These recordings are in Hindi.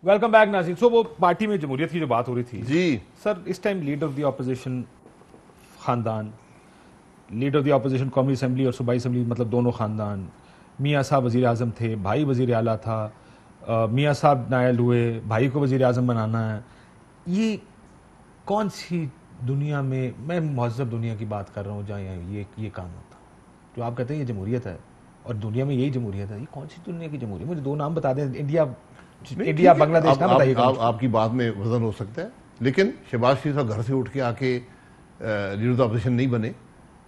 वेलकम बैक नाज़रीन। सो वो पार्टी में जमहूरियत की जो बात हो रही थी जी सर, इस time leader of the opposition खानदान, लीडर ऑफ द ऑपोजिशन कौमी असम्बली और सूबाई असम्बली, मतलब दोनों खानदान, मियाँ साहब वज़ीर आज़म थे, भाई वज़ीर आला था, मियाँ साहब नायल हुए, भाई को वज़ीर आज़म बनाना है। ये कौन सी दुनिया में, मैं महज़ब दुनिया की बात कर रहा हूँ जहाँ ये काम होता, जो आप कहते हैं ये जमहूरियत है और दुनिया में यही जमहूरियत है, ये कौन सी दुनिया की जमहूरियत? मुझे दो नाम बता दें, इंडिया बांग्लादेश ना बताइए। आपकी बात में वजन हो सकता है, लेकिन शहबाज शरीफ साहब घर से उठ के आके लीडर ऑफ द ऑपोजिशन नहीं बने।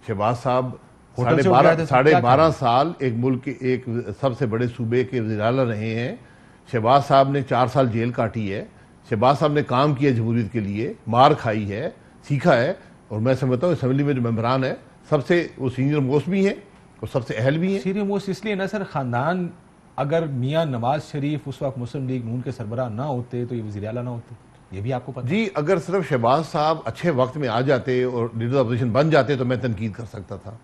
शहबाज साहब 12.5 साल एक मुल्क के एक सबसे बड़े सूबे के वज़ीर आला रहे हैं। शहबाज साहब ने 4 साल जेल काटी है। शहबाज साहब ने काम किया जमहूरियत के लिए, मार खाई है, सीखा है, और मैं समझता हूँ असम्बली में जो मेंबरान है सबसे वो सीनियर मोस्ट भी हैं और सबसे अहल भी हैं। सीनियर मोस्ट इसलिए ना सर, खानदान अगर मियाँ नवाज शरीफ उस वक्त मुस्लिम लीग नून के सरबराह ना होते तो ये वज़ीर आला ना होते, ये भी आपको पता जी। अगर सिर्फ शहबाज साहब अच्छे वक्त में आ जाते और लीडर ऑफ अपोजिशन बन जाते तो मैं तनकीद कर सकता था,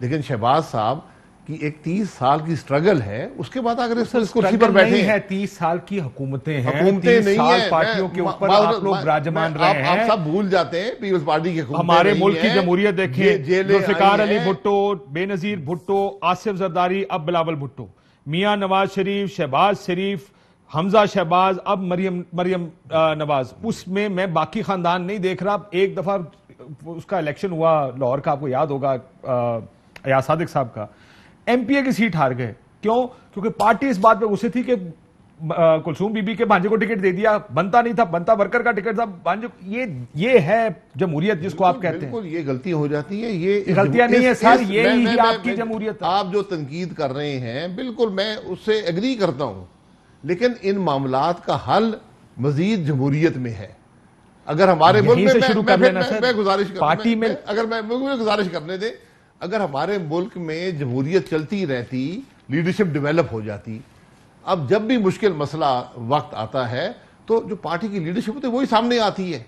लेकिन शहबाज साहब की एक 30 साल की स्ट्रगल है, उसके बाद अगर इस कुर्सी पर बैठे हैं। 30 साल की हुकूमतें हैं, हुकूमतें नहीं है, पार्टियों के ऊपर आप लोग विराजमान रहे हैं। आप सब भूल जाते हैं पीपल्स पार्टी के हमारे मुल्क की जमहूरियत देखें, जुल्फ़िकार अली भुट्टो, बेनजीर भुट्टो, आसिफ जरदारी, अब बिलावल भुट्टो, मियाँ नवाज शरीफ, शहबाज शरीफ, हमजा शहबाज, अब मरियम नवाज। उसमें मैं बाकी खानदान नहीं देख रहा। एक दफा उसका इलेक्शन हुआ लाहौर का, आपको याद होगा, अयाज सादिक साहब का, एमपीए की सीट हार गए। क्यों? क्योंकि पार्टी इस बात पे गुस्से थी कि कुलसूम बीबी के भांजे को टिकट दे दिया, बनता नहीं था, बनता वर्कर का टिकट था भांजे। ये है जमहूरियत जिसको आप कहते हैं। बिल्कुल, ये गलती हो जाती है, ये गलतियां नहीं है सर, यही आपकी जमहूरियत है। आप जो तनकीद कर रहे हैं बिल्कुल मैं उससे एग्री करता हूं, लेकिन इन मामलात का हल मजीद जमहूरियत में है। अगर हमारे मुल्क में मैं गुजारिश पार्टी में अगर मैं गुजारिश करने दे, अगर हमारे मुल्क में जमहूरियत चलती रहती, लीडरशिप डेवलप हो जाती। अब जब भी मुश्किल मसला वक्त आता है तो जो पार्टी की लीडरशिप होती है वही सामने आती है,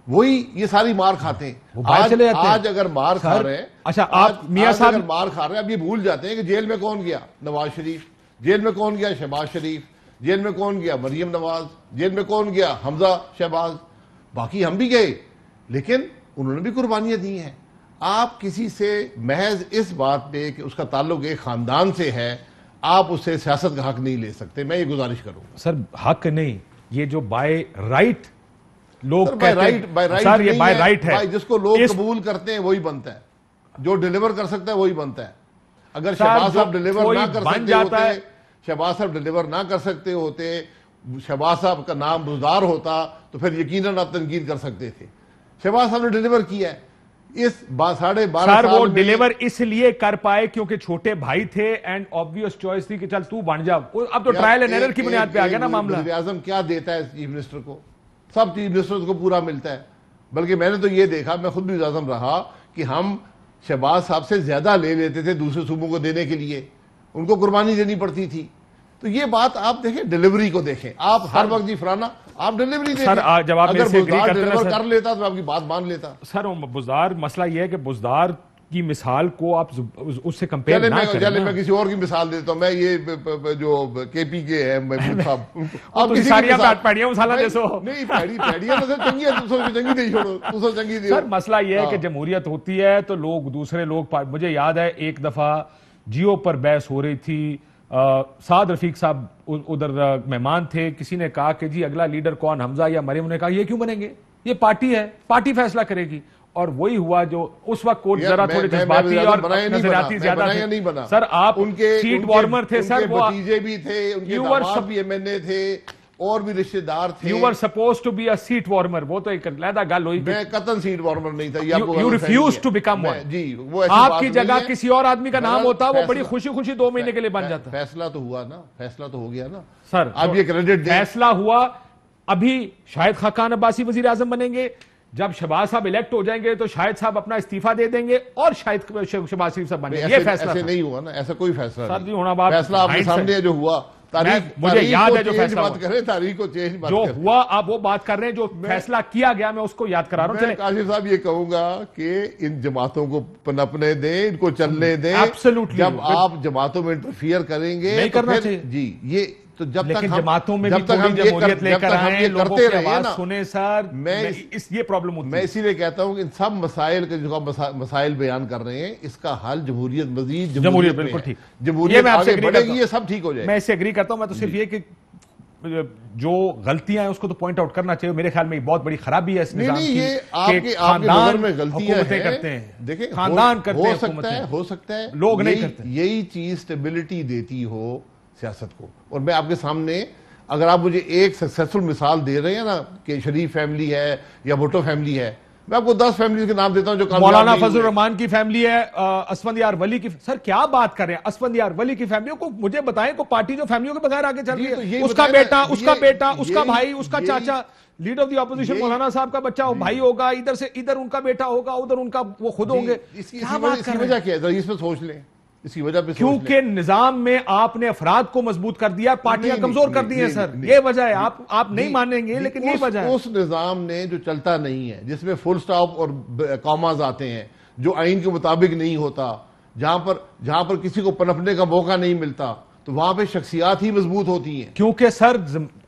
वही ये सारी मार खाते हैं। आज अगर मार खा रहे हैं, अच्छा आप मियां साहब अगर मार खा रहे हैं, अब ये भूल जाते हैं कि जेल में कौन गया? नवाज शरीफ। जेल में कौन गया? शहबाज शरीफ। जेल में कौन गया? मरियम नवाज। जेल में कौन गया? हमजा शहबाज। बाकी हम भी गए, लेकिन उन्होंने भी कुर्बानियां दी हैं। आप किसी से महज इस बात पे कि उसका ताल्लुक एक खानदान से है, आप उससे सियासत का हक नहीं ले सकते। मैं ये गुजारिश करूंगा। सर हक नहीं, ये जो बाय राइट लोग बाय राइट सर, ये बाय राइट है, जिसको लोग कबूल करते हैं वही बनता है, जो डिलीवर कर सकता है वही बनता है। अगर शहबाज साहब डिलीवर ना कर सकते होते, शहबाज साहब डिलीवर ना कर सकते होते, शहबाज साहब का नाम बुजदार होता तो फिर यकीनन आप तनकीद कर सकते थे। शहबाज साहब ने डिलीवर किया है इस 12.5 साल वो डिलीवर इसलिए कर पाए क्योंकि छोटे भाई थे एंड ऑब्वियस चॉइस थी कि चल तू बन जा। अब तो ट्रायल एंड एरर की बुनियाद पे आ गया ना मामला। वज़ीर आज़म क्या देता है चीफ मिनिस्टर को? सब चीफ मिनिस्टर को पूरा मिलता है। बल्कि मैंने तो ये देखा, मैं खुद भी वज़ीर आज़म रहा, कि हम शहबाज साहब से ज्यादा ले लेते थे दूसरे सूबों को देने के लिए, उनको कुर्बानी देनी पड़ती थी। तो ये बात आप देखें, डिलीवरी को देखें। आप हर वक्त जी फराना आप डिलीवरी देखें। सर जब आप अगर बुज़दार डिलीवर कर लेता तो आपकी बात मान लेता। सर बुज़दार, मसला ये है कि बुज़दार की मिसाल को आप उससे कंपेयर ना करें। मैं किसी और की मिसाल देता हूं। मैं ये जो केपी के है महमूद साहब, आप किसी पैड़ियां मसाला दे सो नहीं, पैड़ियां तो चंगी है, दूसरों की चंगी नहीं छोड़ो, दूसरों चंगी दे। सर मसला ये है कि जमहूरियत होती है तो लोग दूसरे लोग, मुझे याद है एक दफा जियो पर बहस हो रही थी, साद रफीक साहब उधर मेहमान थे, किसी ने कहा कि जी अगला लीडर कौन, हमजा या मरियम? ने कहा ये क्यों बनेंगे, ये पार्टी है, पार्टी फैसला करेगी। और वही हुआ जो उस वक्त कोर्ट जरा थोड़ी जज्बाती और नजरियाती ज्यादा थे। सर आप उनके सीट वार्मर थे, सर वो भतीजे भी थे, उनके दामाद भी एमएनए थे और भी रिश्तेदार थे। You were supposed to be a seat warmer. वो तो एक अलग गल हुई। मैं कतन सीट वार्मर नहीं था। You refuse to become one. जी, वो आपकी जगह किसी और आदमी का नाम होता, वो बड़ी खुशी खुशी 2 महीने के लिए बन जाता। फैसला तो हुआ ना, फैसला तो हो गया ना सर। आप ये क्रेडिट दें। फैसला हुआ। अभी शायद खाकान अब्बासी वजीर आजम बनेंगे, जब शहबाज साहब इलेक्ट हो जाएंगे तो शायद साहब अपना इस्तीफा दे देंगे और शायद शहबाज शरीफ साहब बनेंगे। ये फैसला ऐसे नहीं हुआ ना, ऐसा कोई फैसला सर नहीं होना। बात फैसला आपके सामने जो हुआ, मुझे याद है जो फैसला बात करें, तारीख को चेंज जो हुआ, आप वो बात कर रहे हैं, जो फैसला किया गया मैं उसको याद करा रहा हूं। काशिफ साहब ये कहूंगा कि इन जमातों को पनपने दें, इनको चलने दें। एब्सोल्युटली। जब आप जमातों में इंटरफियर करेंगे नहीं करना चाहिए जी, ये तो जब तक जमातों में भी थोड़ी जमहूरियत लेकर आए, लोगों की आवाज सुने सर, ये प्रॉब्लम होती है। मैं इसीलिए कहता हूं कि इन सब मसाइल के जो मसाइल बयान कर रहे हैं, इसका हल जमहूरियत, मजीद जमहूरियत, बिल्कुल ठीक, जमहूरियत आगे बढ़ेगी, ये सब ठीक हो जाएगा। मैं इससे एग्री करता हूं। मैं तो सिर्फ ये कि जो गलतियां हैं उसको तो पॉइंट आउट करना चाहिए। मेरे ख्याल में बहुत बड़ी खराबी है इस निजाम की। ये आपके नजर में गलतियां करते हैं, देखिए खानदान करते हैं, हो सकता है लोग नहीं करते। यही चीज स्टेबिलिटी देती हो सियासत को। और मैं आपके सामने, अगर आप मुझे एक सक्सेसफुल मिसाल दे रहे हैं ना कि शरीफ फैमिली है या भुट्टो फैमिली है, मैं आपको 10 फैमिली के नाम देता हूं जो मौलाना फजल रहमान की फैमिली है, असफंद यार वली की। सर क्या बात कर रहे हैं, असफंद यार वली की फैमिलियों को मुझे बताएं, को पार्टी जो फैमिलियों के बगैर आगे चल रही है, उसका बेटा, उसका बेटा, उसका भाई, उसका चाचा, लीडर ऑफ द ऑपोजिशन मौलाना साहब का बच्चा भाई होगा, इधर से इधर उनका बेटा होगा, उधर उनका वो खुद होंगे। इसकी वजह क्या है, इसमें सोच लें। इसी वजह पे क्योंकि निजाम में आपने अफराद को मजबूत कर दिया, पार्टियां कमजोर कर दी हैं सर, ये वजह है। आप नहीं मानेंगे लेकिन ये वजह है। उस निजाम ने जो चलता नहीं है, जिसमें फुल स्टॉप और कॉमास आते हैं, जो आइन के मुताबिक नहीं होता, जहां पर किसी को पनपने का मौका नहीं मिलता, तो वहां पे शख्सियात ही मजबूत होती हैं। क्योंकि सर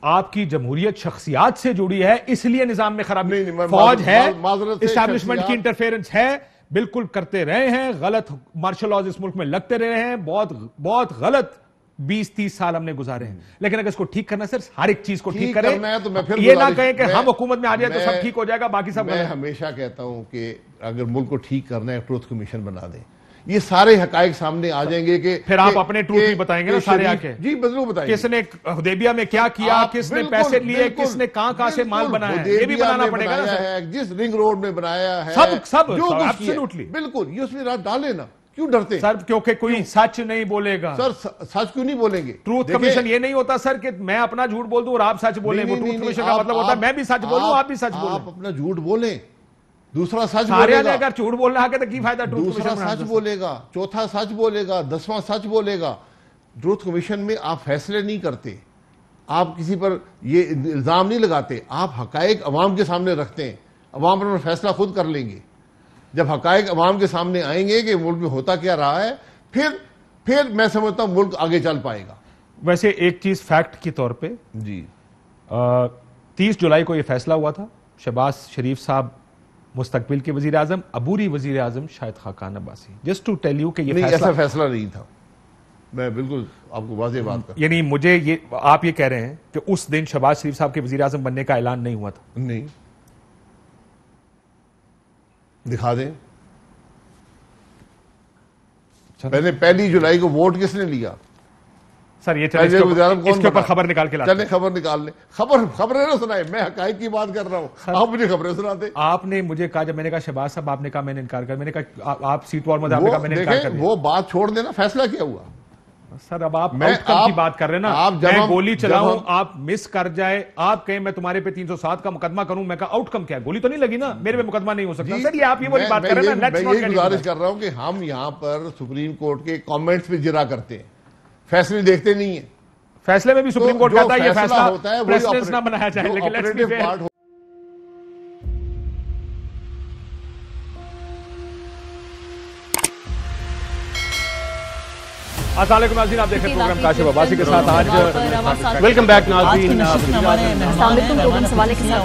आपकी जमहूरियत शख्सियात से जुड़ी है, इसलिए निजाम में खराबी। फौज है, एस्टैब्लिशमेंट की इंटरफेरेंस है, बिल्कुल करते रहे हैं, गलत मार्शल लॉज इस मुल्क में लगते रहे हैं, बहुत गलत 20-30 साल हमने गुजारे हैं। लेकिन अगर इसको ठीक करना है, सिर्फ हर एक चीज को ठीक करें, तो मैं फिर ये ना कहें कि हम हुकूमत में आ जाए तो सब ठीक हो जाएगा, बाकी सब। मैं हमेशा कहता हूं कि अगर मुल्क को ठीक करना है, ट्रूथ कमीशन बना दें, ये सारे हकायक सामने आ जाएंगे कि फिर आप अपने ट्रूथ भी बताएंगे ना सारे आके। जी जरूर बताएंगे, किसने हुदैबिया में क्या किया, किसने पैसे लिए, किसने कहां से माल बनाया, ये भी बनाना पड़ेगा ना। जिस रिंग रोड में बनाया है, सब एब्सोल्युटली, बिल्कुल, ये उसमें रात डाले ना। क्यों डरते सर? क्योंकि कोई सच नहीं बोलेगा सर। सच क्यों नहीं बोलेंगे? ट्रूथ कमीशन ये नहीं होता सर कि मैं अपना झूठ बोल दूं और आप सच बोलें। वो ट्रूथ कमीशन का मतलब होता है मैं भी सच बोलूं, आप भी सच बोलें। आप अपना झूठ बोलें, दूसरा सच बोलेगा। अगर झूठ बोलना है तो की फायदा? दूसरा सच बोलेगा, चौथा सच बोलेगा, 10वां सच बोलेगा। ट्रूथ कमीशन में आप फैसले नहीं करते, आप किसी पर ये इल्जाम नहीं लगाते, आप हकायक अवाम के सामने रखते हैं, अवाम पर फैसला खुद कर लेंगे। जब हकायक अवाम के सामने आएंगे कि मुल्क में होता क्या रहा है, फिर मैं समझता हूं मुल्क आगे चल पाएगा। वैसे एक चीज फैक्ट के तौर पे जी, 30 जुलाई को यह फैसला हुआ था, शहबाज शरीफ साहब मुस्तकबिल के वजीर आजम, अबूरी वजीर आजम Shahid Khaqan Abbasi. Just to tell you कि ये ऐसा फैसला नहीं था। मैं बिल्कुल आपको वाज़ेह बात कर, यानी मुझे ये आप ये कह रहे हैं कि उस दिन शहबाज शरीफ साहब के वजीर आजम बनने का ऐलान नहीं हुआ था? नहीं, दिखा दें। पहले 1 जुलाई को वोट किसने लिया? सर ये चले इसके ऊपर खबर निकाल के लाते। चले खबर निकाल ले, खबरें ना सुनाए, मैं हकायक की बात कर रहा हूं, आप मुझे खबरें सुनाते। आपने मुझे कहा, जब मैंने कहा शहबाज साहब, आपने कहा मैंने इनकार कर, मैंने कहा आप सीट वॉर में, आपने कहा मैंने इनकार कर। वो बात छोड़ देना, फैसला क्या हुआ? सर अब आप आउटकम की बात कर रहे हैं ना। मैं गोली चलाऊं, आप मिस कर जाए, आप कहें मैं तुम्हारे पे 307 का मुकदमा करूं, मैं कहा आउटकम क्या है? गोली तो नहीं लगी ना, मेरे पे मुकदमा नहीं हो सकता। सर ये आप ये वाली बात कर रहे हैं ना। मैं ये गुजारिश कर रहा हूं कि हम यहां पर सुप्रीम कोर्ट के कमेंट्स पे जिरा करते हैं, फैसले देखते नहीं है। फैसले में भी सुप्रीम कोर्ट कहता है ये फैसला होता है, प्रेसिडेंस ना बनाया जाए, लेकिन लेट्स बी फेयर। अस्सलाम वालेकुम नाज़रीन, आप देख रहे हैं प्रोग्राम काशिफ अब्बासी के साथ। आज वेलकम बैक नाज़रीन। सवाल के साथ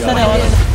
मैं हूं